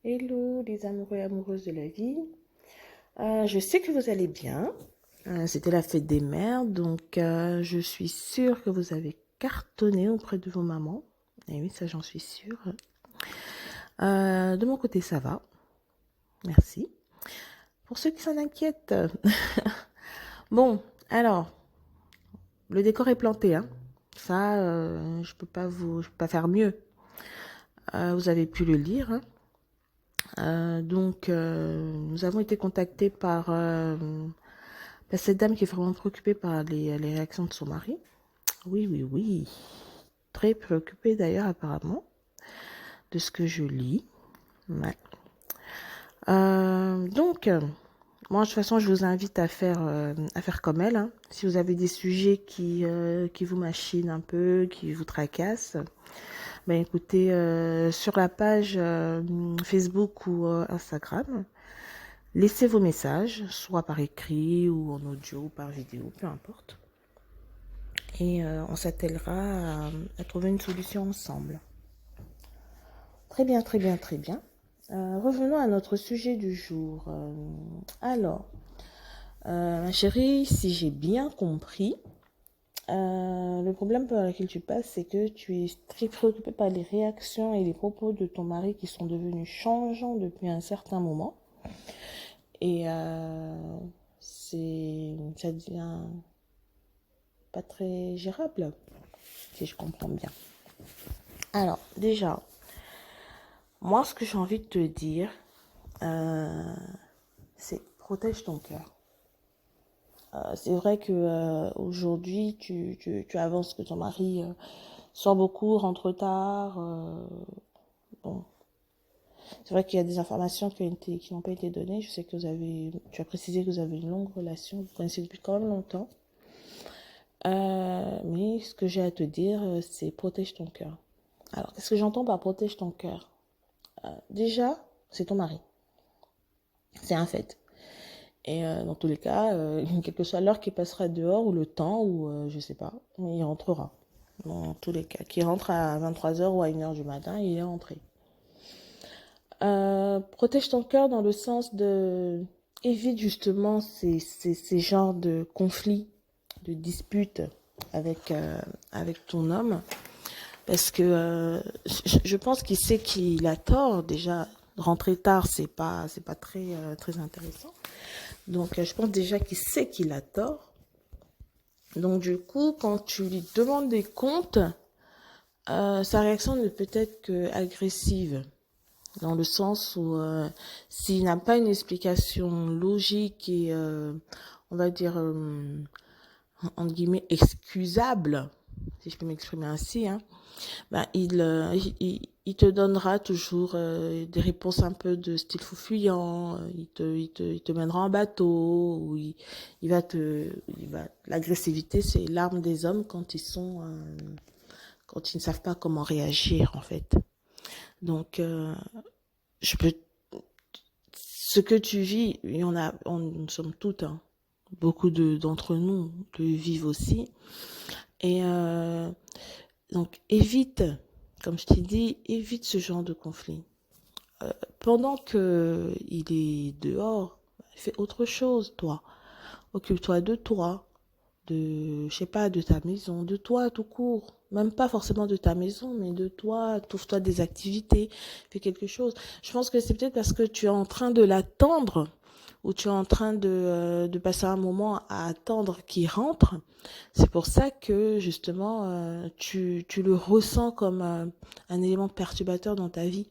Hello les amoureux et amoureuses de la vie. Je sais que vous allez bien. C'était la fête des mères, donc je suis sûre que vous avez cartonné auprès de vos mamans. Et oui, ça j'en suis sûre. De mon côté, ça va. Merci. Pour ceux qui s'en inquiètent. Bon, alors, le décor est planté, hein. Ça, je peux pas faire mieux. Vous avez pu le lire, hein. Nous avons été contactés par cette dame qui est vraiment préoccupée par les réactions de son mari. Oui, oui, oui. Très préoccupée d'ailleurs, apparemment, de ce que je lis. Ouais. Moi, de toute façon, je vous invite à faire comme elle, hein. Si vous avez des sujets qui vous machinent un peu, qui vous tracassent, ben écoutez, sur la page Facebook ou Instagram, laissez vos messages, soit par écrit ou en audio ou par vidéo, peu importe. Et on s'attellera à trouver une solution ensemble. Très bien, très bien, très bien. Revenons à notre sujet du jour. Ma chérie, si j'ai bien compris, le problème par lequel tu passes, c'est que tu es très préoccupée par les réactions et les propos de ton mari qui sont devenus changeants depuis un certain moment. Et ça devient pas très gérable, si je comprends bien. Alors, déjà, moi, ce que j'ai envie de te dire, c'est protège ton cœur. C'est vrai que aujourd'hui, tu avances que ton mari sort beaucoup, rentre tard. Bon, c'est vrai qu'il y a des informations qui n'ont pas été données. Je sais que tu as précisé que vous avez une longue relation, vous connaissez depuis quand même longtemps. Mais ce que j'ai à te dire, c'est protège ton cœur. Alors, qu'est-ce que j'entends par protège ton cœur? Déjà, c'est ton mari. C'est un fait. Et dans tous les cas, quelle que soit l'heure qu'il passera dehors ou le temps, ou je sais pas, mais il rentrera. Dans tous les cas, qu'il rentre à 23h ou à 1h du matin, il est rentré. Protège ton cœur dans le sens de... Évite justement ces genres de conflits, de disputes avec ton homme. Parce que je pense qu'il sait qu'il a tort. Déjà, rentrer tard, c'est pas très intéressant. Donc, je pense déjà qu'il sait qu'il a tort. Donc, du coup, quand tu lui demandes des comptes, sa réaction ne peut être que agressive. Dans le sens où, s'il n'a pas une explication logique et, on va dire, entre guillemets, excusable, si je peux m'exprimer ainsi, hein, ben, il te donnera toujours des réponses un peu de style fou-fuyant. Il te mènera en bateau. Ou l'agressivité, c'est l'arme des hommes quand ils ne savent pas comment réagir, en fait. Donc, je peux, ce que tu vis, nous sommes toutes, hein, d'entre nous le vivent aussi. Et donc, évite, comme je t'ai dit, évite ce genre de conflit. Pendant que il est dehors, fais autre chose, toi. Occupe-toi de toi, je sais pas, de ta maison, de toi tout court. Même pas forcément de ta maison, mais de toi. Trouve-toi des activités, fais quelque chose. Je pense que c'est peut-être parce que tu es en train de l'attendre ou tu es en train de passer un moment à attendre qu'il rentre. C'est pour ça que justement, tu le ressens comme un élément perturbateur dans ta vie.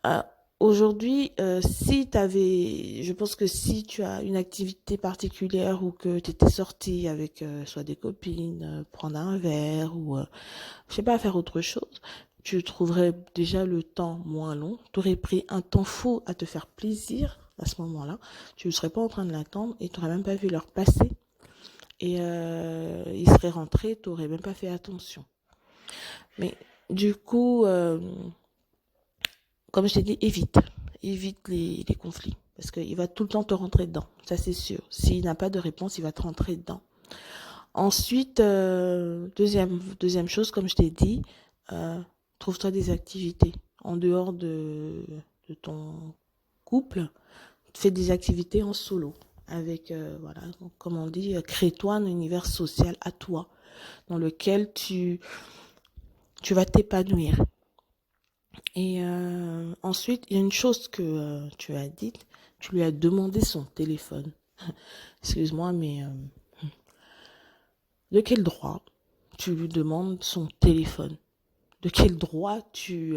Euh, Aujourd'hui, je pense que si tu as une activité particulière ou que tu étais sortie avec soit des copines, prendre un verre ou, je sais pas, faire autre chose, tu trouverais déjà le temps moins long. Tu aurais pris un temps fou à te faire plaisir à ce moment-là. Tu ne serais pas en train de l'attendre et tu n'aurais même pas vu l'heure passer. Et il serait rentré, tu n'aurais même pas fait attention. Mais du coup, comme je t'ai dit, évite les conflits. Parce qu'il va tout le temps te rentrer dedans, ça c'est sûr. S'il n'a pas de réponse, il va te rentrer dedans. Ensuite, deuxième chose, comme je t'ai dit, trouve-toi des activités en dehors de ton couple, fais des activités en solo. Avec, voilà, comme on dit, crée-toi un univers social à toi, dans lequel tu vas t'épanouir. Et ensuite, il y a une chose que tu as dite, tu lui as demandé son téléphone. Excuse-moi, mais de quel droit tu lui demandes son téléphone? De quel droit tu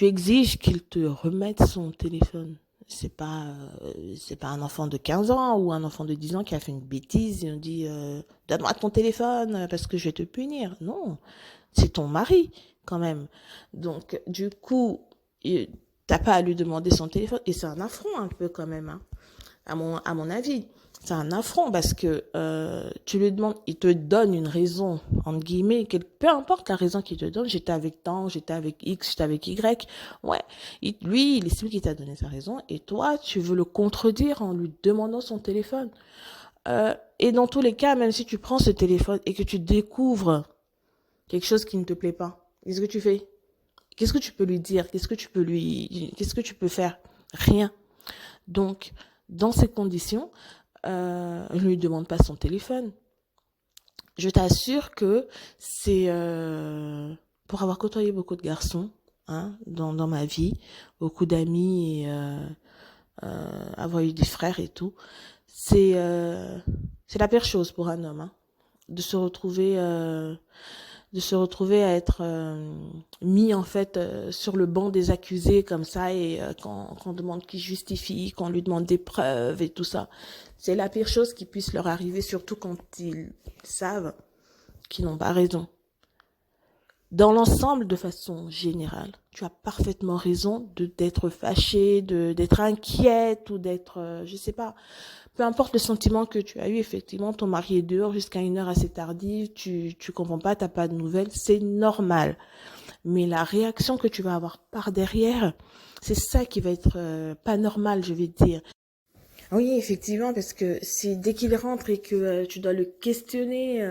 exiges qu'il te remette son téléphone? C'est pas un enfant de 15 ans ou un enfant de 10 ans qui a fait une bêtise et on dit donne-moi ton téléphone parce que je vais te punir. Non, c'est ton mari quand même. Donc du coup, t'as pas à lui demander son téléphone et c'est un affront un peu quand même, hein, à mon avis. C'est un affront parce que tu lui demandes, il te donne une raison, entre guillemets, peu importe la raison qu'il te donne, j'étais avec tant, j'étais avec X, j'étais avec Y, ouais, lui, il estime qu'il t'a donné sa raison, et toi, tu veux le contredire en lui demandant son téléphone. Et dans tous les cas, même si tu prends ce téléphone et que tu découvres quelque chose qui ne te plaît pas, qu'est-ce que tu fais? Qu'est-ce que tu peux lui dire? Qu'est-ce que tu peux faire? Rien. Donc, dans ces conditions, je ne lui demande pas son téléphone. Je t'assure que c'est pour avoir côtoyé beaucoup de garçons, hein, dans ma vie, beaucoup d'amis et avoir eu des frères et tout, c'est la pire chose pour un homme, hein, de se retrouver à être mis en fait sur le banc des accusés comme ça et qu'on demande qu'il justifie, qu'on lui demande des preuves et tout ça. C'est la pire chose qui puisse leur arriver, surtout quand ils savent qu'ils n'ont pas raison. Dans l'ensemble, de façon générale, tu as parfaitement raison d'être fâchée, d'être inquiète ou d'être, je sais pas, peu importe le sentiment que tu as eu, effectivement, ton mari est dehors jusqu'à une heure assez tardive, tu comprends pas, t'as pas de nouvelles, c'est normal. Mais la réaction que tu vas avoir par derrière, c'est ça qui va être pas normal, je vais te dire. Oui, effectivement, parce que si dès qu'il rentre et que tu dois le questionner,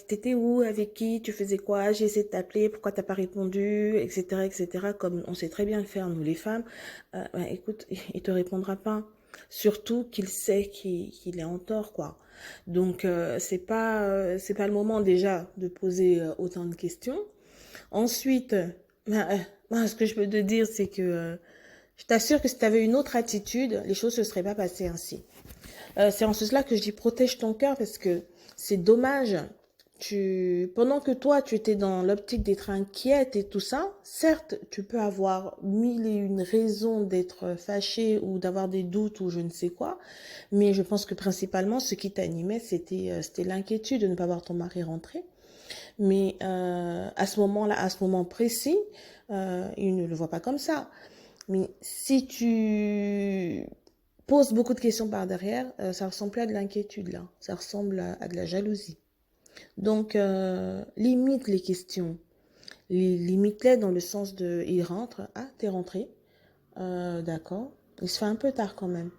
t'étais où, avec qui, tu faisais quoi, j'ai essayé de t'appeler, pourquoi t'as pas répondu, etc., etc., comme on sait très bien le faire, nous les femmes, bah, écoute, il te répondra pas. Surtout qu'il sait qu'il est en tort, quoi. Donc, c'est pas le moment déjà de poser autant de questions. Ensuite, moi, ce que je peux te dire, c'est que je t'assure que si tu avais une autre attitude, les choses ne se seraient pas passées ainsi. C'est en cela que je dis protège ton cœur parce que c'est dommage. Pendant que toi, tu étais dans l'optique d'être inquiète et tout ça, certes, tu peux avoir mille et une raisons d'être fâchée ou d'avoir des doutes ou je ne sais quoi, mais je pense que principalement, ce qui t'animait, c'était l'inquiétude de ne pas voir ton mari rentrer. Mais à ce moment-là, à ce moment précis, il ne le voit pas comme ça. Mais si tu poses beaucoup de questions par derrière, ça ressemble plus à de l'inquiétude là. Ça ressemble à de la jalousie. Donc, limite les questions. Limite-les dans le sens de, il rentre, ah, t'es rentré, d'accord. Il se fait un peu tard quand même.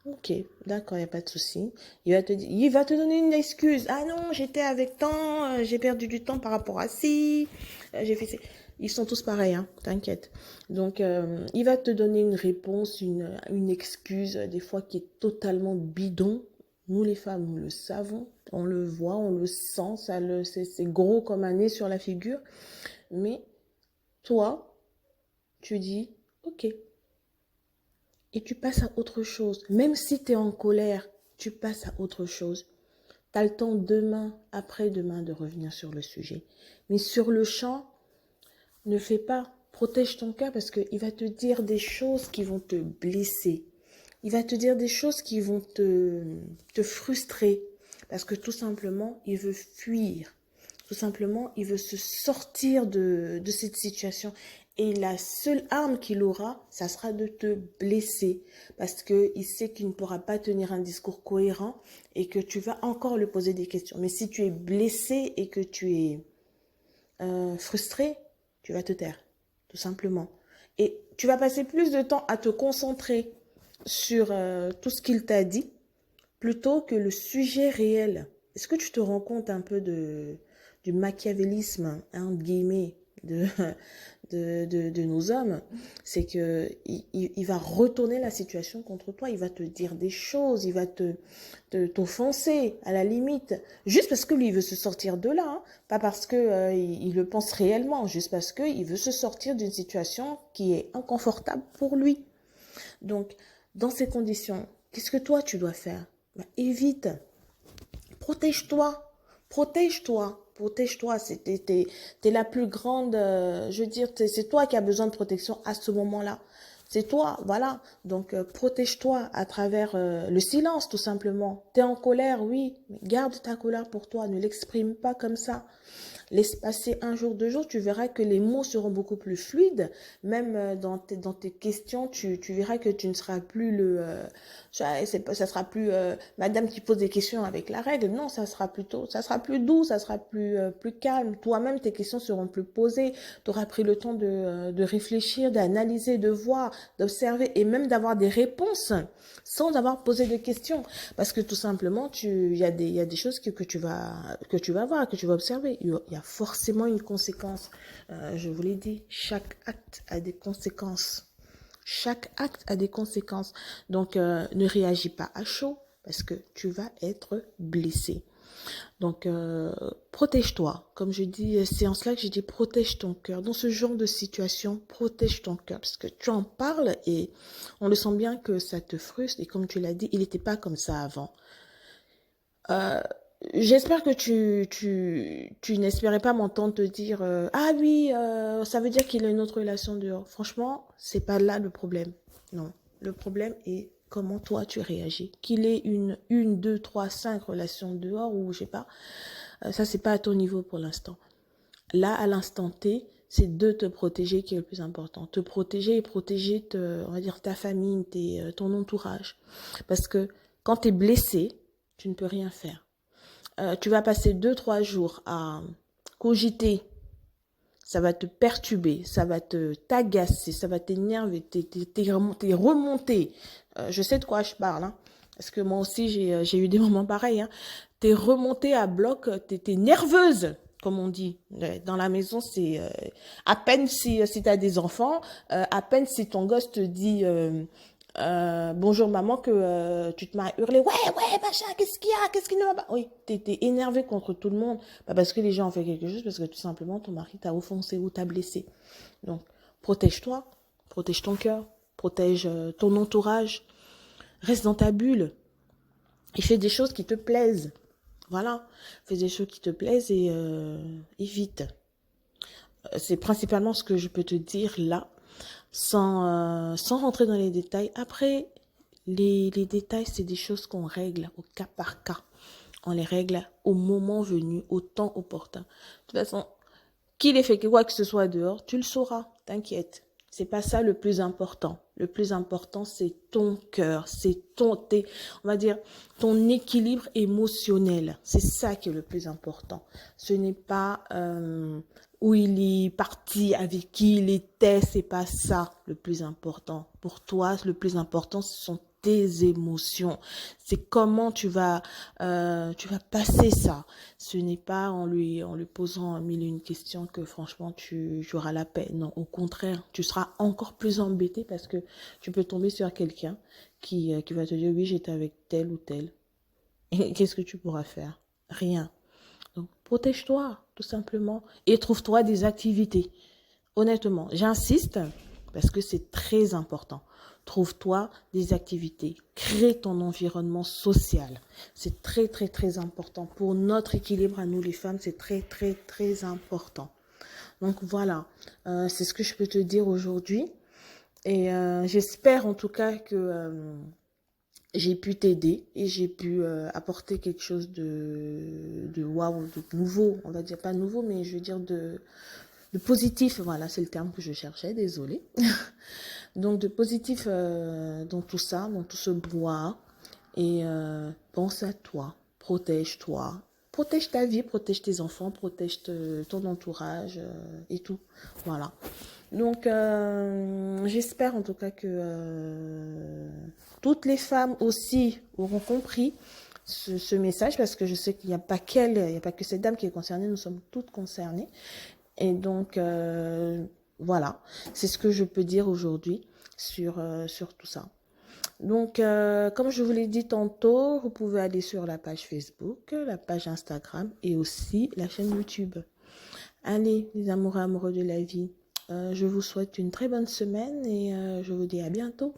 Ok, d'accord, il n'y a pas de souci. Il va te donner une excuse. Ah non, j'étais avec tant, j'ai perdu du temps par rapport à ci, j'ai fait. Ils sont tous pareils, hein, t'inquiète. Donc, il va te donner une réponse, une excuse, des fois qui est totalement bidon. Nous, les femmes, nous le savons, on le voit, on le sent, c'est gros comme un nez sur la figure. Mais toi, tu dis, ok, et tu passes à autre chose. Même si tu es en colère, tu passes à autre chose. Tu as le temps demain, après-demain de revenir sur le sujet. Mais sur le champ, ne fais pas. Protège ton cœur parce qu'il va te dire des choses qui vont te blesser. Il va te dire des choses qui vont te frustrer. Parce que tout simplement, il veut fuir. Tout simplement, il veut se sortir de cette situation. Et la seule arme qu'il aura, ça sera de te blesser. Parce qu'il sait qu'il ne pourra pas tenir un discours cohérent et que tu vas encore lui poser des questions. Mais si tu es blessé et que tu es frustré, tu vas te taire. Tout simplement. Et tu vas passer plus de temps à te concentrer sur tout ce qu'il t'a dit plutôt que le sujet réel. Est-ce que tu te rends compte un peu du machiavélisme, hein, entre guillemets, de nos hommes, c'est que il va retourner la situation contre toi, il va te dire des choses, il va t'offenser à la limite, juste parce que lui il veut se sortir de là, hein, pas parce que il le pense réellement, juste parce que il veut se sortir d'une situation qui est inconfortable pour lui. Donc, dans ces conditions, qu'est-ce que toi tu dois faire? Ben, évite, protège-toi, protège-toi. Protège-toi, t'es la plus grande, je veux dire, c'est toi qui as besoin de protection à ce moment-là. C'est toi, voilà. Donc, protège-toi à travers le silence, tout simplement. T'es en colère, oui, mais garde ta colère pour toi, ne l'exprime pas comme ça. Laisse passer un jour, 2 jours, tu verras que les mots seront beaucoup plus fluides. Même dans tes questions, tu verras que tu ne seras plus ça sera plus madame qui pose des questions avec la règle. Non, ça sera plus doux, ça sera plus calme. Toi-même, tes questions seront plus posées. Tu auras pris le temps de réfléchir, d'analyser, de voir, d'observer et même d'avoir des réponses sans avoir posé de questions. Parce que tout simplement, il y a des choses que tu vas voir, que tu vas observer. Il y a forcément une conséquence. Je vous l'ai dit, chaque acte a des conséquences. Chaque acte a des conséquences. Donc, ne réagis pas à chaud parce que tu vas être blessé. Donc, protège-toi. Comme je dis, c'est en cela que j'ai dit protège ton cœur. Dans ce genre de situation, protège ton cœur. Parce que tu en parles et on le sent bien que ça te frustre. Et comme tu l'as dit, il n'était pas comme ça avant. J'espère que tu n'espérais pas m'entendre te dire ah oui, ça veut dire qu'il a une autre relation dehors. Franchement, c'est pas là le problème. Non. Le problème est comment toi tu réagis. Qu'il ait une, deux, trois, cinq relations dehors ou je sais pas. Ça, c'est pas à ton niveau pour l'instant. Là, à l'instant T, c'est de te protéger qui est le plus important. Te protéger et protéger, on va dire, ta famille, ton entourage. Parce que quand tu es blessé, tu ne peux rien faire. Tu vas passer 2-3 jours à cogiter, ça va te perturber, ça va t'agacer, ça va t'énerver, t'es remonté. Je sais de quoi je parle, hein, parce que moi aussi j'ai eu des moments pareils. Hein. T'es remonté à bloc, t'es nerveuse, comme on dit. Dans la maison, c'est à peine si t'as des enfants, à peine si ton gosse te dit bonjour maman que tu te mets à hurler ouais machin, qu'est-ce qu'il y a, qu'est-ce qui ne va pas, oui, t'es énervé contre tout le monde, pas parce que les gens ont fait quelque chose, parce que tout simplement ton mari t'a offensé ou t'a blessé. Donc protège-toi, protège ton cœur, protège ton entourage, reste dans ta bulle et fais des choses qui te plaisent. Voilà, fais des choses qui te plaisent et évite. C'est principalement ce que je peux te dire là, sans rentrer dans les détails. Après, les détails, c'est des choses qu'on règle au cas par cas. On les règle au moment venu, au temps opportun. De toute façon, qu'il ait fait quoi que ce soit dehors, tu le sauras, t'inquiète. C'est pas ça le plus important. Le plus important, c'est ton cœur, c'est on va dire, ton équilibre émotionnel. C'est ça qui est le plus important. Ce n'est pas où il est parti, avec qui il était, c'est pas ça le plus important. Pour toi, le plus important, ce sont tes émotions. C'est comment tu vas passer ça. Ce n'est pas en lui posant mille et une questions que franchement tu auras la paix. Non, au contraire, tu seras encore plus embêté parce que tu peux tomber sur quelqu'un qui va te dire oui, j'étais avec tel ou tel. Et qu'est-ce que tu pourras faire? Rien. Donc, protège-toi, tout simplement. Et trouve-toi des activités. Honnêtement, j'insiste parce que c'est très important. Trouve-toi des activités. Crée ton environnement social. C'est très, très, très important. Pour notre équilibre à nous, les femmes, c'est très, très, très important. Donc, voilà. C'est ce que je peux te dire aujourd'hui. Et j'espère en tout cas que j'ai pu t'aider et j'ai pu apporter quelque chose de waouh, de nouveau. On va dire pas nouveau, mais je veux dire de positif. Voilà, c'est le terme que je cherchais, désolée. Donc de positif dans tout ça, dans tout ce brouhaha. Et pense à toi, protège-toi. Protège ta vie, protège tes enfants, protège ton entourage et tout. Voilà. Donc, j'espère en tout cas que toutes les femmes aussi auront compris ce message parce que je sais qu'il n'y a pas qu'elle, il n'y a pas que cette dame qui est concernée, nous sommes toutes concernées. Et donc, voilà, c'est ce que je peux dire aujourd'hui sur tout ça. Donc, comme je vous l'ai dit tantôt, vous pouvez aller sur la page Facebook, la page Instagram et aussi la chaîne YouTube. Allez, les amoureux de la vie, je vous souhaite une très bonne semaine et je vous dis à bientôt.